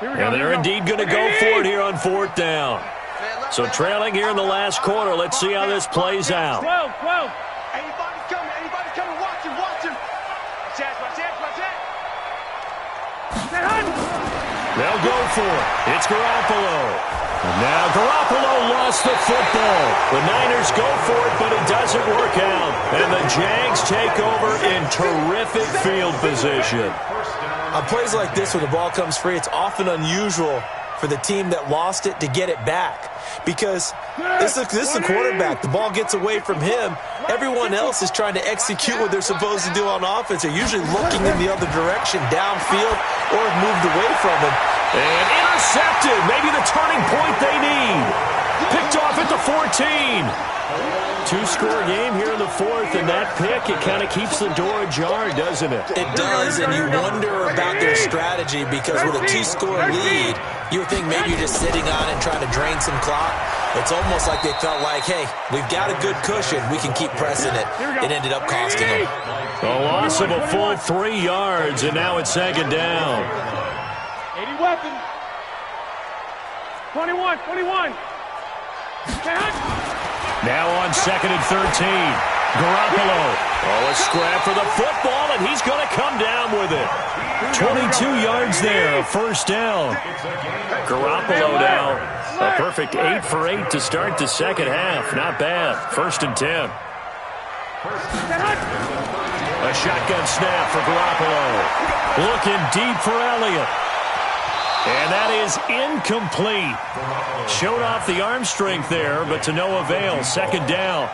And they're indeed going to go for it here on 4th down. So trailing here in the last quarter. Let's see how this plays out. 12. Anybody's coming. Watch him. Watch it. They'll go for it. It's Garoppolo. And now Garoppolo lost the football. The Niners go for it, but it doesn't work out. And the Jags take over in terrific field position. On plays like this where the ball comes free, it's often unusual for the team that lost it to get it back. Because this is the quarterback. The ball gets away from him. Everyone else is trying to execute what they're supposed to do on offense. They're usually looking in the other direction, downfield, or have moved away from him. And intercepted. Maybe the turning point they need. Picked off at the 14. Two-score game here in the 4th, and that pick, it kind of keeps the door ajar, doesn't it? It does, and you wonder about their strategy because with a 2-score lead, you would think maybe you're just sitting on it and trying to drain some clock. It's almost like they felt like, hey, we've got a good cushion. We can keep pressing it. It ended up costing them. A loss of a full 3 yards, and now it's 2nd down. 80 weapon. 21. Now on 2nd and 13. Garoppolo. Oh, a scrap for the football, and he's going to come down with it. 22 yards there, a 1st down. Garoppolo now, a perfect 8 for 8 to start the 2nd half. Not bad. 1st and 10. A shotgun snap for Garoppolo. Looking deep for Elliott. And that is incomplete. Showed off the arm strength there, but to no avail. 2nd down.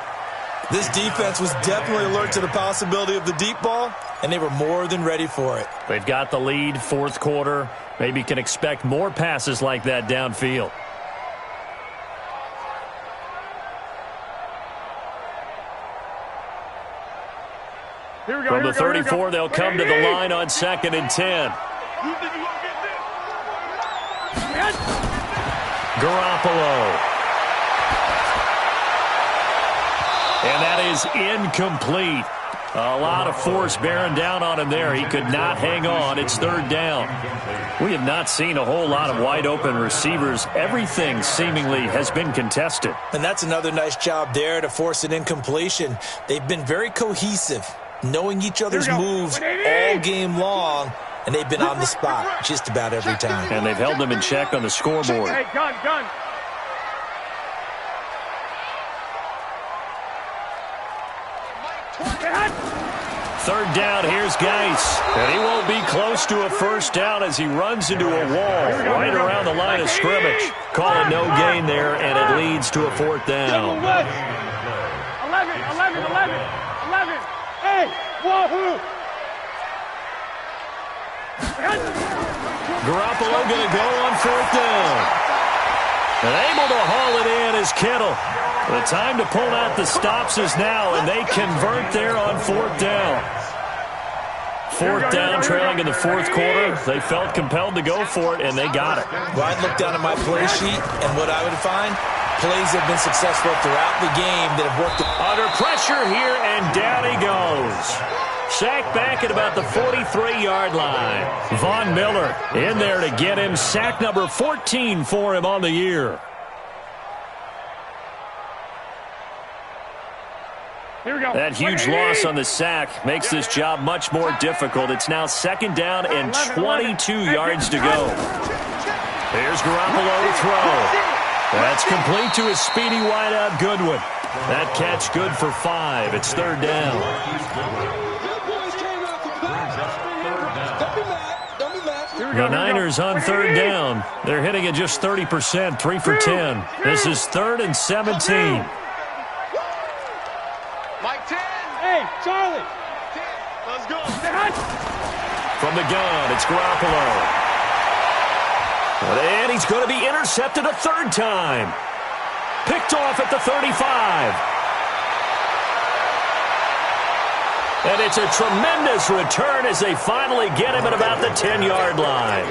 This defense was definitely alert to the possibility of the deep ball, and they were more than ready for it. They've got the lead, 4th quarter. Maybe can expect more passes like that downfield. From the 34, they'll come to the line on 2nd and 10. Garoppolo. And that is incomplete. A lot of force bearing down on him there. He could not hang on. It's 3rd down. We have not seen a whole lot of wide open receivers. Everything seemingly has been contested. And that's another nice job there to force an incompletion. They've been very cohesive, knowing each other's moves all game long, and they've been on the spot just about every time. And they've held them in check on the scoreboard. Hey, gun. 3rd down, here's Geis. And he won't be close to a 1st down as he runs into a wall right around the line of scrimmage. Calling no gain there, and it leads to a 4th down. 11. Hey, wahoo! Garoppolo going to go on 4th down. And able to haul it in is Kittle. The time to pull out the stops is now, and they convert there on 4th down. 4th down, trailing in the 4th quarter. They felt compelled to go for it, and they got it. Well, I'd look down at my play sheet, and what I would find, plays have been successful throughout the game that have worked. Under pressure here, and down he goes. Sacked back at about the 43-yard line. Von Miller in there to get him. Sack number 14 for him on the year. That huge loss on the sack makes this job much more difficult. It's now 2nd down and 22 yards to go. Here's Garoppolo to throw. That's complete to his speedy wideout Goodwin. That catch good for 5. It's 3rd down. The Niners on 3rd down. They're hitting at just 30%, 3 for 10. This is 3rd and 17. Hey, Charlie. Let's go. From the gun, it's Garoppolo. And he's going to be intercepted a 3rd time. Picked off at the 35. And it's a tremendous return as they finally get him at about the 10-yard line.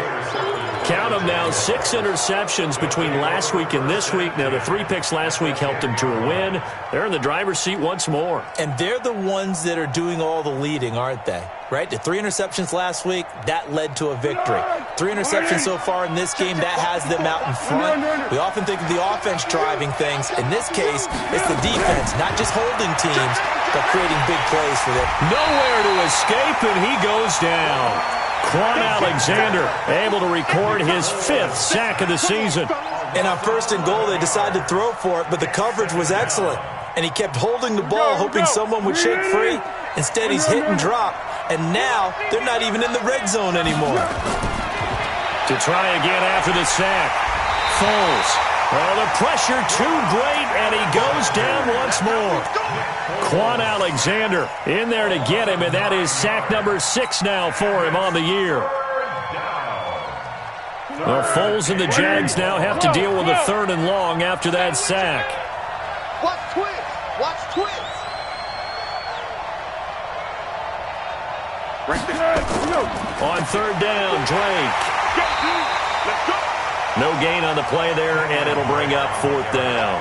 Count them now, 6 interceptions between last week and this week. Now, the 3 picks last week helped them to a win. They're in the driver's seat once more. And they're the ones that are doing all the leading, aren't they? Right? The 3 interceptions last week, that led to a victory. 3 interceptions so far in this game, that has them out in front. We often think of the offense driving things. In this case, it's the defense, not just holding teams, but creating big plays for them. Nowhere to escape, and he goes down. Quan Alexander able to record his 5th sack of the season. And on 1st and goal, they decided to throw for it, but the coverage was excellent. And he kept holding the ball, hoping someone would shake free. Instead, he's hit and drop. And now, they're not even in the red zone anymore. To try again after the sack. Foles. Well, the pressure too great, and he goes down once more. Quan Alexander in there to get him, and that is sack number 6 now for him on the year. Well, Foles and the Jags now have to deal with a 3rd and long after that sack. Watch twins. Watch twins. Right there. On 3rd down, Drake. Let's go. No gain on the play there, and it'll bring up 4th down.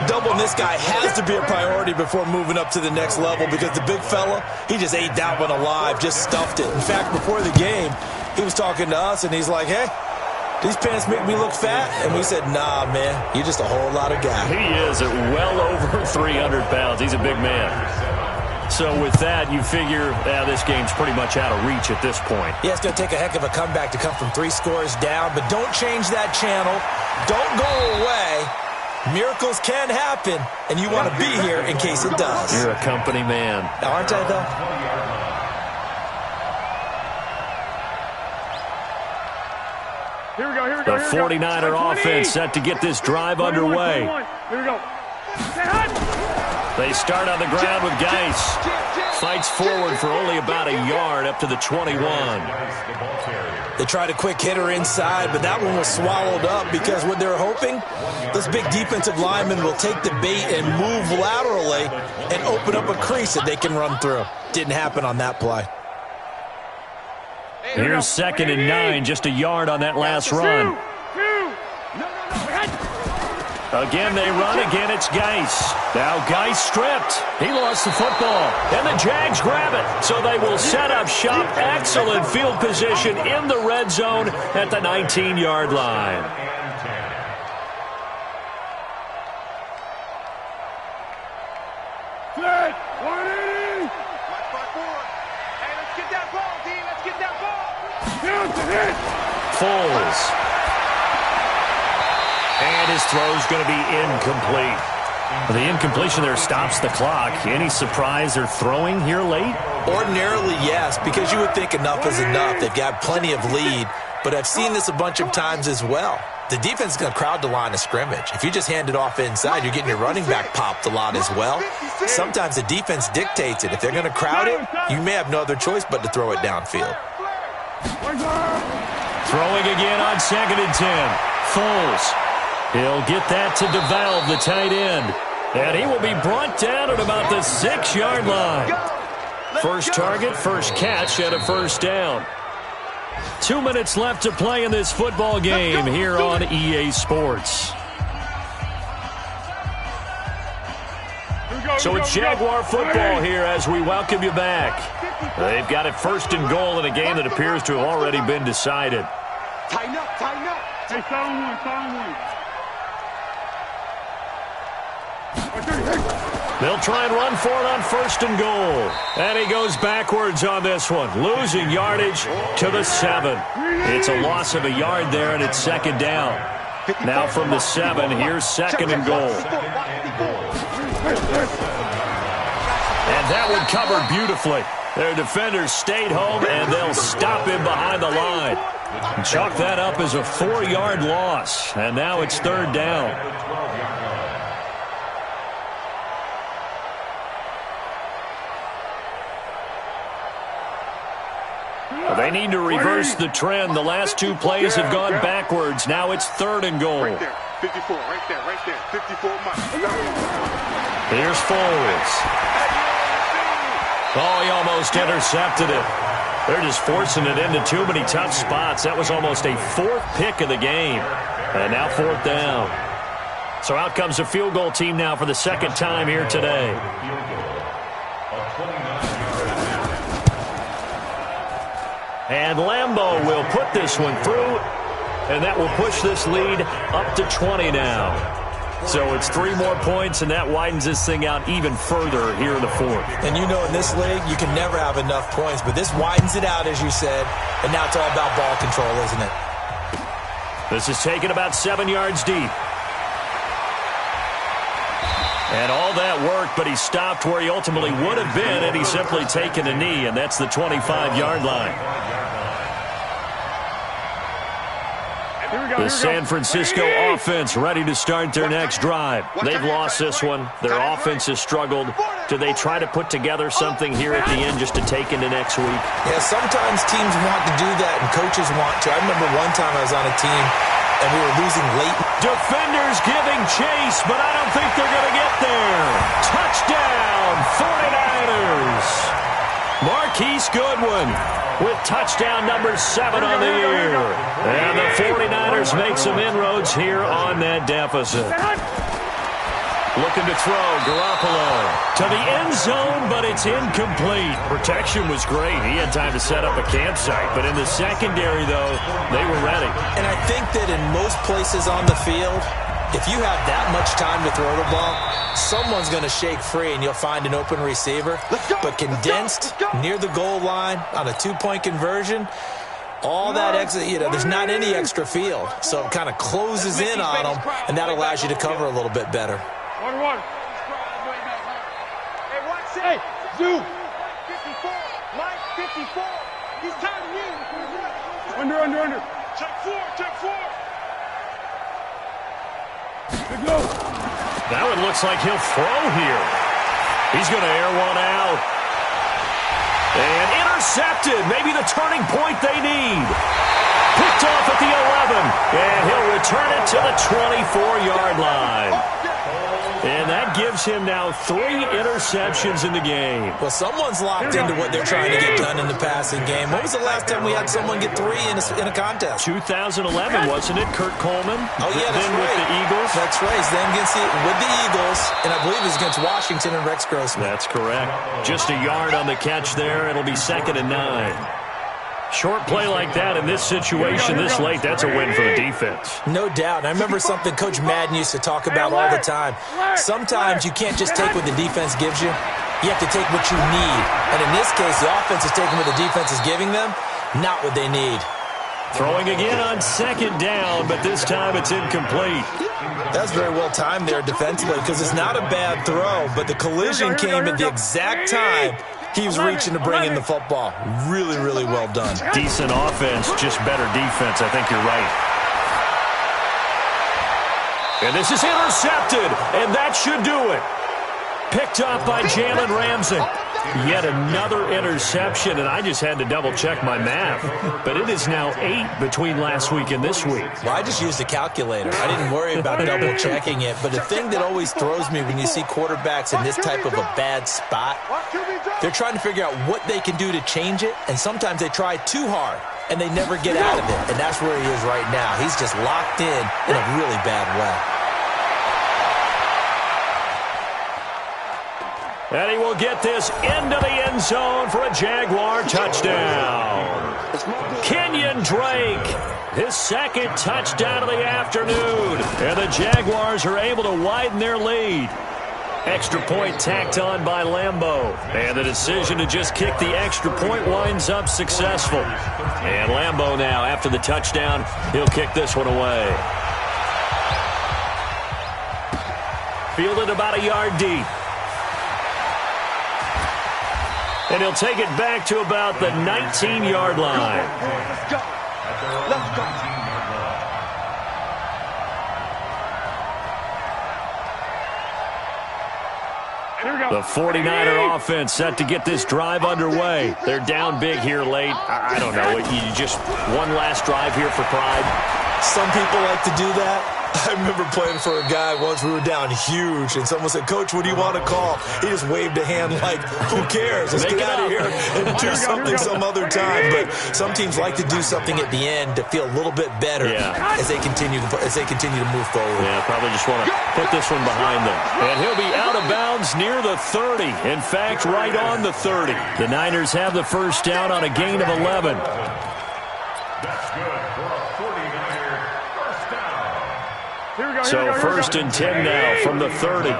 Doubling this guy has to be a priority before moving up to the next level because the big fella, he just ate that one alive, just stuffed it. In fact, before the game, he was talking to us, and he's like, hey, these pants make me look fat? And we said, nah, man, you're just a whole lot of guy. He is at well over 300 pounds. He's a big man. So with that, you figure this game's pretty much out of reach at this point. Yeah, it's going to take a heck of a comeback to come from 3 scores down, but don't change that channel. Don't go away. Miracles can happen, and you want to be here in case it does. You're a company man. Aren't I, though? Here we go, here we go. The 49er offense set to get this drive underway. Here we go. They start on the ground with Geis. Fights forward for only about a yard up to the 21. They tried a quick hitter inside, but that one was swallowed up because what they're hoping, this big defensive lineman will take the bait and move laterally and open up a crease that they can run through. Didn't happen on that play. Here's 2nd and 9, just a yard on that last run. Again, they run. Again, it's Geis. Now Geis stripped. He lost the football. And the Jags grab it. So they will set up shop. Excellent field position in the red zone at the 19-yard line. Set. 180. Hey, let's get that ball, D. Let's get that ball. Down to hit. Foles. And his throw's going to be incomplete. The incompletion there stops the clock. Any surprise they're throwing here late? Ordinarily, yes, because you would think enough is enough. They've got plenty of lead, but I've seen this a bunch of times as well. The defense is going to crowd the line of scrimmage. If you just hand it off inside, you're getting your running back popped a lot as well. Sometimes the defense dictates it. If they're going to crowd it, you may have no other choice but to throw it downfield. Throwing again on 2nd and 10. Foles. He'll get that to DeValve, the tight end. And he will be brought down at about the 6-yard line. First target, first catch, and a 1st down. 2 minutes left to play in this football game here on EA Sports. So it's Jaguar football here as we welcome you back. They've got it 1st and goal in a game that appears to have already been decided. Tighten up, tighten up. Hey, silent one. They'll try and run for it on 1st and goal. And he goes backwards on this one, losing yardage to the 7. It's a loss of a yard there, and it's 2nd down. Now from the 7, here's 2nd and goal. And that one covered beautifully. Their defenders stayed home, and they'll stop him behind the line. Chalk that up as a 4-yard loss, and now it's 3rd down. They need to reverse the trend. The last 2 plays have gone backwards. Now it's 3rd and goal. Right there, 54, right there, 54 miles. Here's Foles. Oh, he almost intercepted it. They're just forcing it into too many tough spots. That was almost a fourth pick of the game. And now fourth down. So out comes the field goal team now for the second time here today. And Lambeau will put this one through. And that will push this lead up to 20 now. So it's 3 more points, and that widens this thing out even further here in the fourth. And you know in this league, you can never have enough points, but this widens it out, as you said, and now it's all about ball control, isn't it? This is taken about 7 yards deep. And all that work, but he stopped where he ultimately would have been had he simply taken a knee, and that's the 25-yard line. The San Francisco offense ready to start their next drive. They've lost this one. Their offense has struggled. Do they try to put together something here at the end just to take into next week? Yeah, sometimes teams want to do that and coaches want to. I remember one time I was on a team and we were losing late. Defenders giving chase, but I don't think they're going to get there. Touchdown, 49ers. Marquise Goodwin with touchdown number 7 on the year. And the 49ers make some inroads here on that deficit. Looking to throw, Garoppolo to the end zone, but it's incomplete. Protection was great. He had time to set up a campsite, but in the secondary, though, they were ready. And I think that in most places on the field, if you have that much time to throw the ball, someone's going to shake free and you'll find an open receiver. But condensed near the goal line on a 2-point conversion, all that extra, there's not any extra field. So it kind of closes in on them, and that allows you to cover a little bit better. Hey, Zoo. 54. Mike, 54. He's tied in. Under. Check 4. Good go. Now it looks like he'll throw here. He's going to air one out. And intercepted. Maybe the turning point they need. Picked off at the 11. And he'll return it to the 24-yard line. And that gives him now 3 interceptions in the game. Well, someone's locked into what they're trying to get done in the passing game. When was the last time we had someone get 3 in a contest? 2011, wasn't it? Kurt Coleman? Oh, yeah, that's then right. with the Eagles? That's right. Then with the Eagles, and I believe it was against Washington and Rex Grossman. That's correct. Just a yard on the catch there. It'll be 2nd and 9. Short play like that in this situation this late, that's a win for the defense. No doubt. And I remember something Coach Madden used to talk about all the time. Sometimes you can't just take what the defense gives you. You have to take what you need. And in this case, the offense is taking what the defense is giving them, not what they need. Throwing again on 2nd down, but this time it's incomplete. That's very well timed there defensively because it's not a bad throw, but the collision came at the exact time he was reaching to bring in the football. Really, really well done. Decent offense, just better defense. I think you're right. And this is intercepted, and that should do it. Picked up by Jalen Ramsey. Yet another interception, and I just had to double-check my math. But it is now 8 between last week and this week. Well, I just used a calculator. I didn't worry about double-checking it. But the thing that always throws me when you see quarterbacks in this type of a bad spot, they're trying to figure out what they can do to change it, and sometimes they try too hard, and they never get out of it. And that's where he is right now. He's just locked in a really bad way. And he will get this into the end zone for a Jaguar touchdown. Kenyon Drake, his 2nd touchdown of the afternoon. And the Jaguars are able to widen their lead. Extra point tacked on by Lambeau. And the decision to just kick the extra point winds up successful. And Lambeau now, after the touchdown, he'll kick this one away. Fielded about a yard deep. And he'll take it back to about the 19-yard line. Let's go. Let's go. The 49er offense set to get this drive underway. They're down big here late. I don't know. You just one last drive here for pride. Some people like to do that. I remember playing for a guy once. We were down huge, and someone said, "Coach, what do you want to call?" He just waved a hand like, "Who cares? Let's get out of here and do something some other time." But some teams like to do something at the end to feel a little bit better as they continue to move forward. Yeah, probably just want to put this one behind them. And he'll be out of bounds near the 30. In fact, right on the 30. The Niners have the first down on a gain of 11. That's good for a 49er first down. Here we go. So first and 10 now from the 30.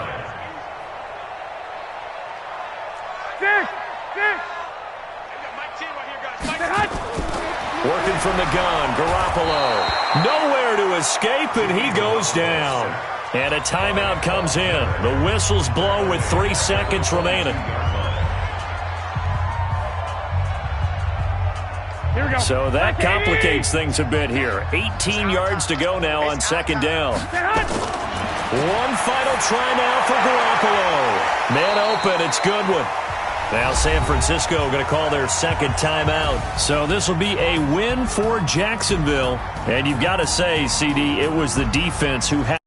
Working from the gun, Garoppolo. Nowhere to escape, and he goes down. And a timeout comes in. The whistles blow with 3 seconds remaining. Here we go. So that complicates things a bit here. 18 yards to go now on second down. One final try now for Garoppolo. Man open, it's Goodwin. Now San Francisco going to call their second timeout. So this will be a win for Jacksonville. And you've got to say, CD, it was the defense who had